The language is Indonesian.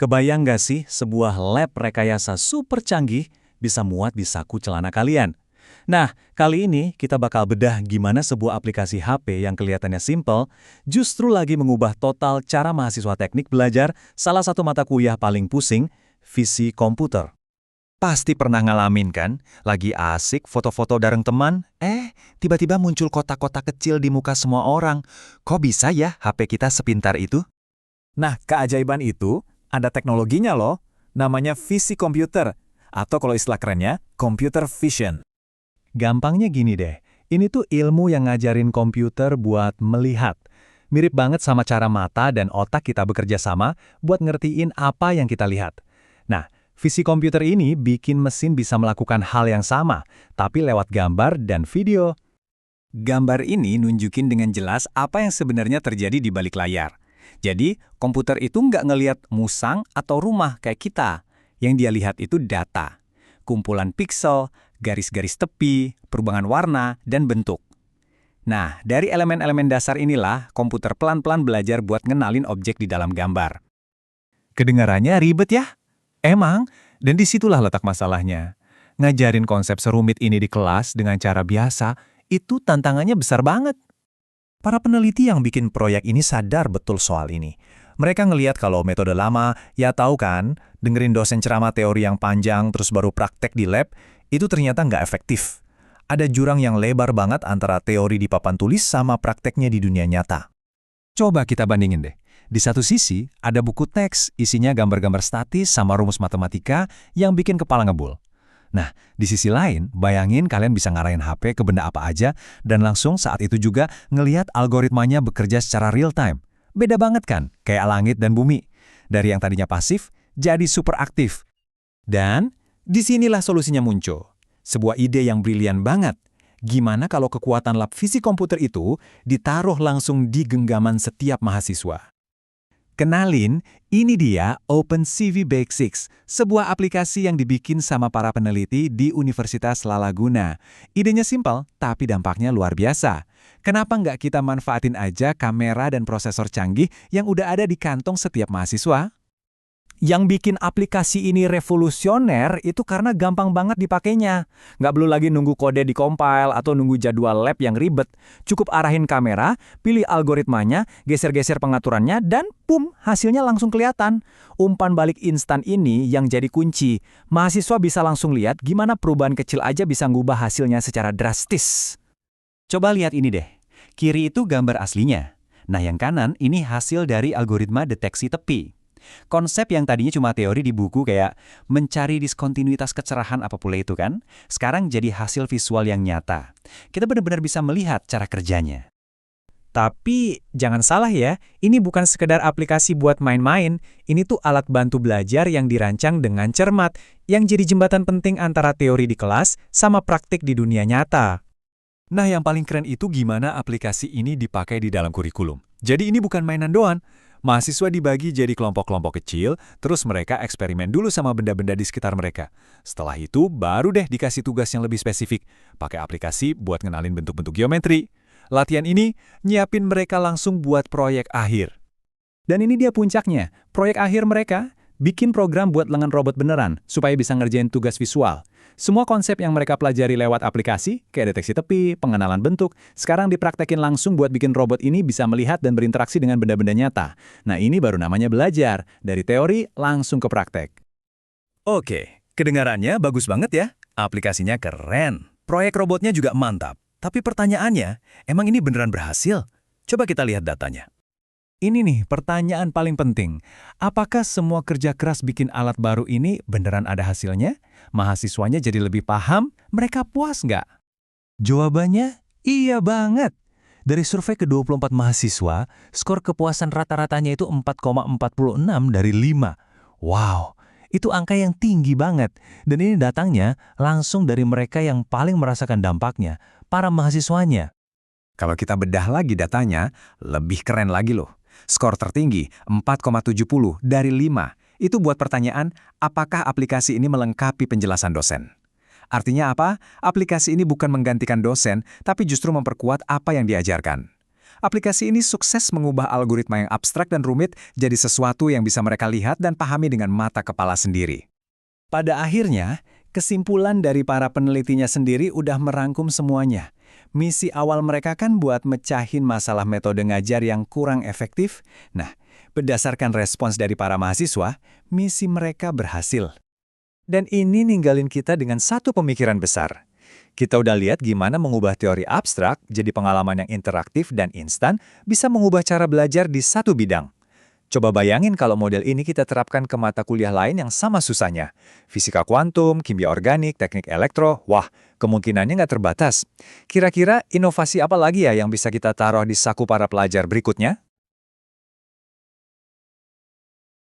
Kebayang nggak sih sebuah lab rekayasa super canggih bisa muat di saku celana kalian? Nah, kali ini kita bakal bedah gimana sebuah aplikasi HP yang kelihatannya simple justru lagi mengubah total cara mahasiswa teknik belajar salah satu mata kuliah paling pusing, visi komputer. Pasti pernah ngalamin kan? Lagi asik foto-foto bareng teman, tiba-tiba muncul kotak-kotak kecil di muka semua orang. Kok bisa ya HP kita sepintar itu? Nah, keajaiban itu ada teknologinya loh, namanya visi komputer, atau kalau istilah kerennya, computer vision. Gampangnya gini deh, ini tuh ilmu yang ngajarin komputer buat melihat. Mirip banget sama cara mata dan otak kita bekerja sama buat ngertiin apa yang kita lihat. Nah, visi komputer ini bikin mesin bisa melakukan hal yang sama, tapi lewat gambar dan video. Gambar ini nunjukin dengan jelas apa yang sebenarnya terjadi di balik layar. Jadi, komputer itu nggak ngelihat musang atau rumah kayak kita. Yang dia lihat itu data. Kumpulan piksel, garis-garis tepi, perubahan warna, dan bentuk. Nah, dari elemen-elemen dasar inilah, komputer pelan-pelan belajar buat ngenalin objek di dalam gambar. Kedengarannya ribet ya? Emang, dan disitulah letak masalahnya. Ngajarin konsep serumit ini di kelas dengan cara biasa, itu tantangannya besar banget. Para peneliti yang bikin proyek ini sadar betul soal ini. Mereka ngelihat kalau metode lama, ya tahu kan, dengerin dosen ceramah teori yang panjang terus baru praktek di lab, itu ternyata nggak efektif. Ada jurang yang lebar banget antara teori di papan tulis sama prakteknya di dunia nyata. Coba kita bandingin deh. Di satu sisi, ada buku teks, isinya gambar-gambar statis sama rumus matematika yang bikin kepala ngebul. Nah, di sisi lain, bayangin kalian bisa ngarahin HP ke benda apa aja dan langsung saat itu juga ngelihat algoritmanya bekerja secara real time. Beda banget kan, kayak langit dan bumi. Dari yang tadinya pasif, jadi super aktif. Dan disinilah solusinya muncul. Sebuah ide yang brilian banget. Gimana kalau kekuatan lab visi komputer itu ditaruh langsung di genggaman setiap mahasiswa? Kenalin, ini dia OpenCV Basics, sebuah aplikasi yang dibikin sama para peneliti di Universitas La Laguna. Idenya simpel, tapi dampaknya luar biasa. Kenapa nggak kita manfaatin aja kamera dan prosesor canggih yang udah ada di kantong setiap mahasiswa? Yang bikin aplikasi ini revolusioner itu karena gampang banget dipakainya. Nggak perlu lagi nunggu kode di compile atau nunggu jadwal lab yang ribet. Cukup arahin kamera, pilih algoritmanya, geser-geser pengaturannya, dan boom, hasilnya langsung kelihatan. Umpan balik instan ini yang jadi kunci. Mahasiswa bisa langsung lihat gimana perubahan kecil aja bisa ngubah hasilnya secara drastis. Coba lihat ini deh. Kiri itu gambar aslinya. Nah, yang kanan ini hasil dari algoritma deteksi tepi. Konsep yang tadinya cuma teori di buku kayak mencari diskontinuitas kecerahan apa pula itu kan, sekarang jadi hasil visual yang nyata. Kita benar-benar bisa melihat cara kerjanya. Tapi jangan salah ya, ini bukan sekedar aplikasi buat main-main, ini tuh alat bantu belajar yang dirancang dengan cermat, yang jadi jembatan penting antara teori di kelas sama praktik di dunia nyata. Nah, yang paling keren itu gimana aplikasi ini dipakai di dalam kurikulum. Jadi ini bukan mainan doang. Mahasiswa dibagi jadi kelompok-kelompok kecil, terus mereka eksperimen dulu sama benda-benda di sekitar mereka. Setelah itu, baru deh dikasih tugas yang lebih spesifik. Pakai aplikasi buat ngenalin bentuk-bentuk geometri. Latihan ini nyiapin mereka langsung buat proyek akhir. Dan ini dia puncaknya, proyek akhir mereka bikin program buat lengan robot beneran, supaya bisa ngerjain tugas visual. Semua konsep yang mereka pelajari lewat aplikasi, kayak deteksi tepi, pengenalan bentuk, sekarang dipraktekin langsung buat bikin robot ini bisa melihat dan berinteraksi dengan benda-benda nyata. Nah, ini baru namanya belajar, dari teori langsung ke praktek. Oke, kedengarannya bagus banget ya. Aplikasinya keren. Proyek robotnya juga mantap. Tapi pertanyaannya, emang ini beneran berhasil? Coba kita lihat datanya. Ini nih pertanyaan paling penting. Apakah semua kerja keras bikin alat baru ini beneran ada hasilnya? Mahasiswanya jadi lebih paham? Mereka puas nggak? Jawabannya, iya banget. Dari survei ke 24 mahasiswa, skor kepuasan rata-ratanya itu 4,46 dari 5. Wow, itu angka yang tinggi banget. Dan ini datangnya langsung dari mereka yang paling merasakan dampaknya, para mahasiswanya. Kalau kita bedah lagi datanya, lebih keren lagi loh. Skor tertinggi 4,70 dari 5. Itu buat pertanyaan, apakah aplikasi ini melengkapi penjelasan dosen? Artinya apa? Aplikasi ini bukan menggantikan dosen, tapi justru memperkuat apa yang diajarkan. Aplikasi ini sukses mengubah algoritma yang abstrak dan rumit jadi sesuatu yang bisa mereka lihat dan pahami dengan mata kepala sendiri. Pada akhirnya, kesimpulan dari para penelitinya sendiri udah merangkum semuanya. Misi awal mereka kan buat mecahin masalah metode ngajar yang kurang efektif. Nah, berdasarkan respons dari para mahasiswa, misi mereka berhasil. Dan ini ninggalin kita dengan satu pemikiran besar. Kita udah lihat gimana mengubah teori abstrak jadi pengalaman yang interaktif dan instan bisa mengubah cara belajar di satu bidang. Coba bayangin kalau model ini kita terapkan ke mata kuliah lain yang sama susahnya. Fisika kuantum, kimia organik, teknik elektro, wah, kemungkinannya nggak terbatas. Kira-kira inovasi apa lagi ya yang bisa kita taruh di saku para pelajar berikutnya?